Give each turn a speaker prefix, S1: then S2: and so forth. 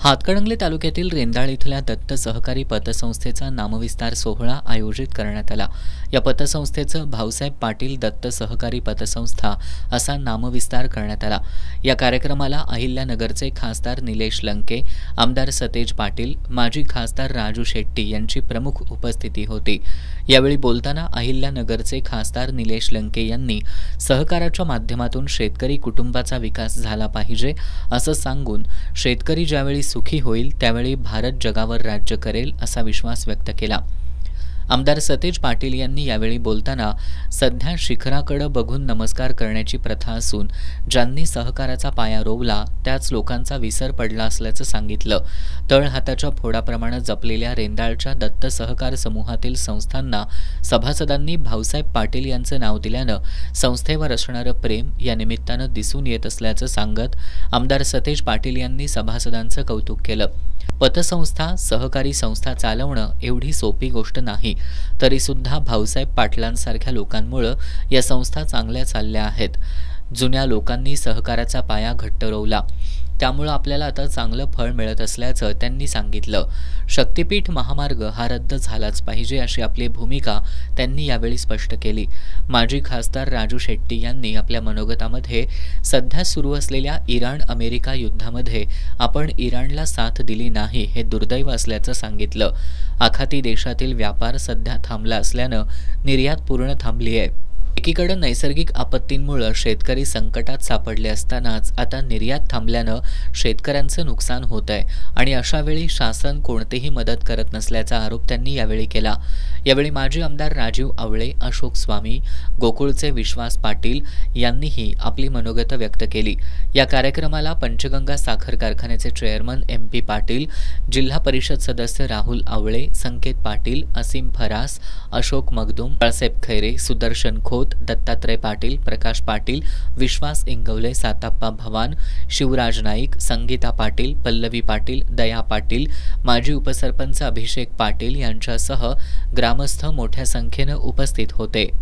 S1: हातकणंगले तालुक्यातील रेंदाळ इथल्या दत्त सहकारी पतसंस्थेचा नामविस्तार सोहळा आयोजित करण्यात आला। या पतसंस्थेचं भाऊसाहेब पाटील दत्त सहकारी पतसंस्था असा नामविस्तार करण्यात आला। या कार्यक्रमाला अहिल्यानगरचे खासदार निलेश लंके, आमदार सतेज पाटील, माजी खासदार राजू शेट्टी यांची प्रमुख उपस्थिती होती। यावेळी बोलताना अहिल्यानगरचे खासदार निलेश लंके यांनी सहकाराच्या माध्यमातून शेतकरी कुटुंबाचा विकास झाला पाहिजे असं सांगून शेतकरी ज्यावेळी सुखी होईल त्यावेळी भारत जगावर राज्य करेल असा विश्वास व्यक्त केला। आमदार सतेज पाटील यांनी यावेळी बोलताना सध्या शिखराकडे बघून नमस्कार करण्याची प्रथा असून ज्यांनी सहकाराचा पाया रोवला त्याच लोकांचा विसर पडला असल्याचं सांगितलं। तळहाताच्या फोडाप्रमाणे जपलेल्या रेंदाळच्या दत्त सहकार समूहातील संस्थांना सभासदांनी भाऊसाहेब पाटील यांचं नाव दिल्यानं संस्थेवर असणारं प्रेम या निमित्तानं दिसून येत असल्याचं सांगत आमदार सतेज पाटील यांनी सभासदांचं कौतुक केलं। पतसंस्था सहकारी संस्था चालवणं एवढी सोपी गोष्ट नाही, तरी सुद्धा भाऊसाहेब पाटलांसारख्या लोकांमुळे या संस्था चांगल्या चालल्या आहेत। जुन्या लोकांनी सहकाराचा पाया घट्ट रोवला, त्यामुळे आपल्याला आता चांगलं फळ मिळत असल्याचं त्यांनी सांगितलं। शक्तीपीठ महामार्ग हा रद्द झालाच पाहिजे अशी आपली भूमिका त्यांनी यावेळी स्पष्ट केली। माजी खासदार राजू शेट्टी यांनी आपल्या मनोगतामध्ये सध्या सुरू असलेल्या इराण-अमेरिका युद्धामध्ये आपण इराणला साथ दिली नाही हे दुर्दैव असल्याचं सांगितलं। आखाती देशातील व्यापार सध्या थांबला असल्यानं निर्यात पूर्ण थांबली आहे। एकीकडे नैसर्गिक आपत्तींमुळे शेतकरी संकटात सापडले असतानाच आता निर्यात थांबल्यानं शेतकऱ्यांचं नुकसान होत आहे आणि अशा वेळी शासन कोणतीही मदत करत नसल्याचा आरोप त्यांनी यावेळी केला। यावेळी माजी आमदार राजीव आवळे, अशोक स्वामी, गोकुळचे विश्वास पाटील यांनीही आपली मनोगत व्यक्त केली। या कार्यक्रमाला पंचगंगा साखर कारखान्याचे चेअरमन MP पाटील, जिल्हा परिषद सदस्य राहुल आवळे, संकेत पाटील, असीम फरास, अशोक मगदूम, बाळासाहेब खैरे, सुदर्शन खोत, दत्तात्रय पाटील, प्रकाश पाटील, विश्वास इंगवले, साताप्पा भवान, शिवराज नाईक, संगीता पाटील, पल्लवी पाटील, दया पाटील, माजी उपसरपंच अभिषेक पाटील यांच्यासह ग्रामस्थ मोठ्या संख्येनं उपस्थित होते।